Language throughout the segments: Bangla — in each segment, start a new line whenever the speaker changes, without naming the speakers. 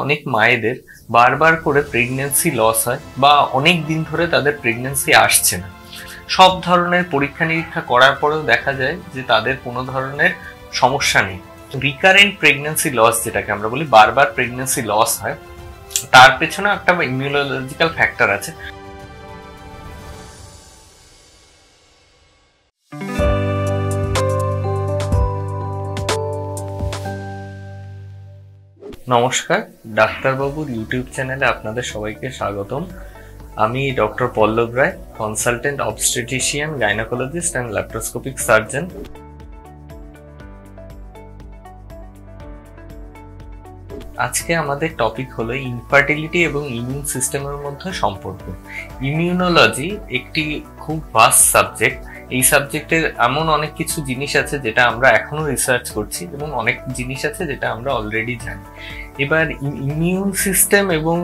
অনেক মায়েদের বারবার করে প্রেগন্যান্সি লস হয় বা অনেক দিন ধরে তাদের প্রেগন্যান্সি আসছে না। সব ধরনের পরীক্ষা নিরীক্ষা করার পরেও দেখা যায় যে তাদের কোনো ধরনের সমস্যা নেই। রিকারেন্ট প্রেগন্যান্সি লস, যেটাকে আমরা বলি বারবার প্রেগন্যান্সি লস হয়, তার পেছনে একটা ইমিউনোলজিক্যাল ফ্যাক্টর আছে। নমস্কার, ডাক্তারবাবুর ইউটিউব চ্যানেলে আপনাদের সবাইকে স্বাগতম। আমি doctor Pallab Roy, consultant obstetrician, gynaecologist and laparoscopic surgeon. আজকে আমাদের টপিক হলো ইনফার্টিলিটি এবং ইমিউন সিস্টেমের মধ্যে সম্পর্ক। ইমিউনোলজি একটি খুব ভাস্ট সাবজেক্ট। এই সাবজেক্টের এমন অনেক কিছু জিনিস আছে যেটা আমরা এখনো রিসার্চ করছি এবং অনেক জিনিস আছে যেটা আমরা অলরেডি জানি। এবার ইমিউন সিস্টেম এবং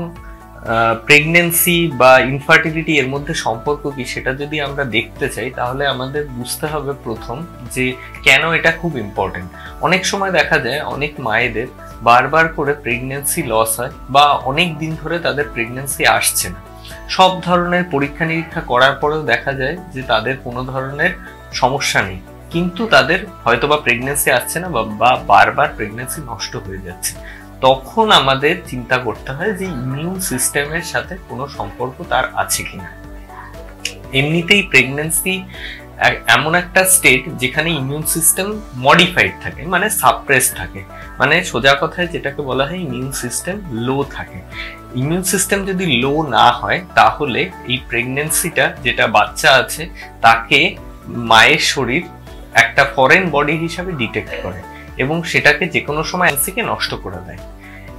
প্রেগনেন্সি বা ইনফার্টিলিটি এর মধ্যে সম্পর্ক কি সেটা যদি আমরা দেখতে চাই, তাহলে আমাদের বুঝতে হবে প্রথম যে কেন এটা খুব ইম্পর্টেন্ট। অনেক সময় দেখা যায় অনেক মায়েদের বারবার করে প্রেগনেন্সি লস হয় বা অনেক দিন ধরে তাদের প্রেগনেন্সি আসছে না। সব ধরনের পরীক্ষা নিরীক্ষা করার পরেও দেখা যায় যে তাদের কোনো ধরনের সমস্যা নেই, কিন্তু তাদের হয়তোবা প্রেগনেন্সি আসছে না বা বারবার প্রেগনেন্সি নষ্ট হয়ে যাচ্ছে। তখন আমাদের চিন্তা করতে হয় যে ইমিউন সিস্টেমের সাথে কোনো সম্পর্ক তার আছে কিনা। এমনিতেই প্রেগনেন্সি এমন একটা স্টেট যেখানে ইমিউন সিস্টেম মডিফাইড থাকে, মানে সাপ্রেস থাকে, মানে সোজা কথায় যেটাকে বলা হয় ইমিউন সিস্টেম লো থাকে। ইমিউন সিস্টেম যদি লো না হয় তাহলে এই প্রেগনেন্সিটা, যেটা বাচ্চা আছে, তাকে মায়ের শরীর একটা ফরেন বডি হিসাবে ডিটেক্ট করে এবং সেটাকে যে কোনো সময় প্রেগন্যান্সিকে নষ্ট করে দেয়।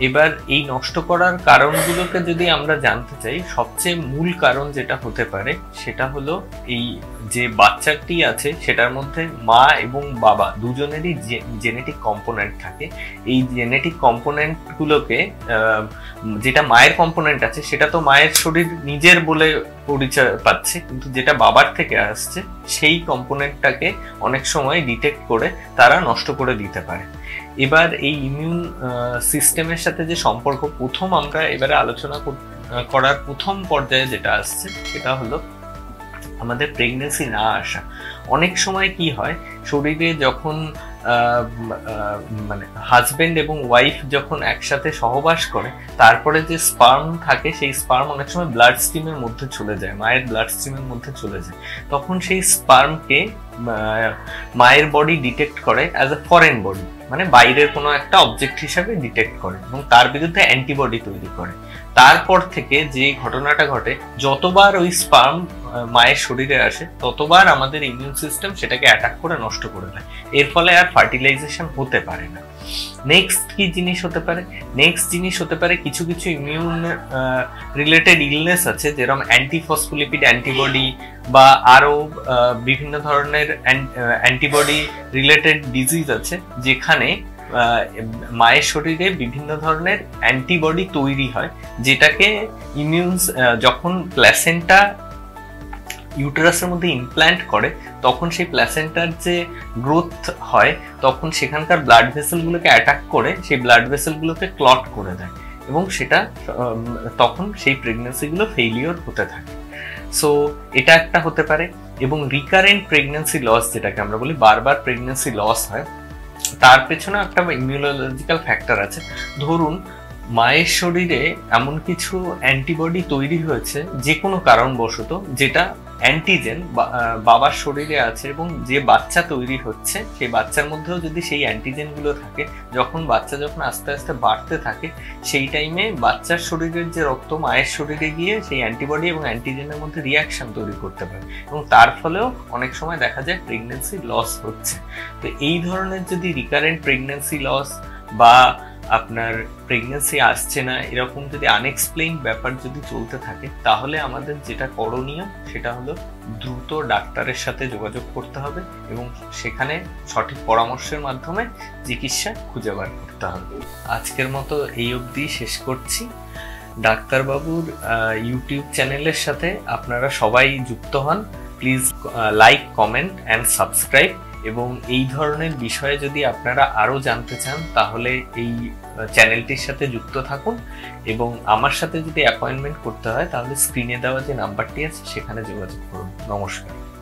এবার এই নষ্ট করার কারণগুলোকে যদি আমরা জানতে চাই, সবচেয়ে মূল কারণ যেটা হতে পারে সেটা হলো এই যে বাচ্চাটি আছে সেটার মধ্যে মা এবং বাবা দুজনেরই জেনেটিক কম্পোনেন্ট থাকে। এই জেনেটিক কম্পোনেন্টগুলোকে, যেটা মায়ের কম্পোনেন্ট আছে সেটা তো মায়ের শরীর নিজের বলে পরিচয় পাচ্ছে, কিন্তু যেটা বাবার থেকে আসছে সেই কম্পোনেন্টটাকে অনেক সময় ডিটেক্ট করে তারা নষ্ট করে দিতে পারে। এবার এই ইমিউন সিস্টেমের সাথে যে সম্পর্ক প্রথম আমরা এবারে আলোচনা করার প্রথম পর্যায়ে যেটা আসছে সেটা হলো আমাদের প্রেগনেন্সি না আসা। অনেক সময় কি হয়, শরীরে যখন মানে হাজবেন্ড এবং ওয়াইফ যখন একসাথে সহবাস করে, তারপরে যে স্পার্ম থাকে সেই স্পার্ম অনেক সময় ব্লাড স্ট্রিমের মধ্যে চলে যায়, মায়ের ব্লাড স্ট্রিমের মধ্যে চলে যায়। তখন সেই স্পার্মকে মায়ের বডি ডিটেক্ট করে অ্যাজ এ ফরেন বডি, মানে বাইরের কোনো একটা অবজেক্ট হিসাবে ডিটেক্ট করে এবং তার বিরুদ্ধে অ্যান্টিবডি তৈরি করে। তারপর থেকে যে ঘটনাটা ঘটে, যতবার ওই স্পার্ম মায়ের শরীরে আসে ততবার আমাদের ইমিউন সিস্টেম সেটাকে অ্যাটাক করে নষ্ট করে দেয়। এর ফলে আর ফার্টিলাইজেশন হতে পারে না। নেক্সট কি জিনিস হতে পারে? নেক্সট জিনিস হতে পারে কিছু কিছু ইমিউন রিলেটেড ইলনেস আছে, যেরকম অ্যান্টিফসফোলিপিড অ্যান্টিবডি বা আরো বিভিন্ন ধরনের অ্যান্টিবডি রিলেটেড ডিজিজ আছে, যেখানে মায়ের শরীরে বিভিন্ন ধরনের অ্যান্টিবডি তৈরি হয়, যেটাকে যখন প্ল্যাসেন্টা ইউটেরাসের মধ্যে ইমপ্ল্যান্ট করে তখন সেই প্ল্যাসেন্টার যে গ্রোথ হয় তখন সেখানকার ব্লাড ভেসেলগুলোকে অ্যাটাক করে সেই ব্লাড ভেসেলগুলোকে ক্লট করে দেয় এবং সেটা তখন সেই প্রেগনেন্সিগুলো ফেইলিওর হতে থাকে। সো এটা একটা হতে পারে। এবং রিকারেন্ট প্রেগনেন্সি লস, যেটাকে আমরা বলি বারবার প্রেগনেন্সি লস হয়, তার পেছনে একটা ইমিউনোলজিক্যাল ফ্যাক্টর আছে। ধরুন মায়ের শরীরে এমন কিছু অ্যান্টিবডি তৈরি হয়েছে যে কোনো কারণবশত, যেটা অ্যান্টিজেন বাবার শরীরে আছে এবং যে বাচ্চা তৈরি হচ্ছে সেই বাচ্চার মধ্যেও যদি সেই অ্যান্টিজেনগুলো থাকে, বাচ্চা যখন আস্তে আস্তে বাড়তে থাকে সেই টাইমে বাচ্চার শরীরের যে রক্ত মায়ের শরীরে গিয়ে সেই অ্যান্টিবডি এবং অ্যান্টিজেনের মধ্যে রিয়াকশন তৈরি করতে পারে এবং তার ফলেও অনেক সময় দেখা যায় প্রেগনেন্সি লস হচ্ছে। তো এই ধরনের যদি রিকারেন্ট প্রেগনেন্সি লস বা আপনার প্রেগনেন্সি আসছে না এরকম যদি আনএক্সপ্লেইনড ব্যাপার যদি চলতে থাকে, তাহলে আমাদের যেটা করণীয় সেটা হলো দ্রুত ডাক্তারের সাথে যোগাযোগ করতে হবে এবং সেখানে সঠিক পরামর্শের মাধ্যমে চিকিৎসা খুঁজে বার করতে হবে। আজকের মতো এই অবধি শেষ করছি। ডাক্তারবাবুর ইউটিউব চ্যানেলের সাথে আপনারা সবাই যুক্ত হন। Please like, comment and subscribe এবং এই ধরনের বিষয়ে যদি আপনারা আরো জানতে চান তাহলে এই চ্যানেলটির সাথে যুক্ত থাকুন, এবং আমার সাথে যদি অ্যাপয়েন্টমেন্ট করতে হয় তাহলে স্ক্রিনে দেওয়া যে নাম্বারটি আছে সেখানে যোগাযোগ করুন। নমস্কার।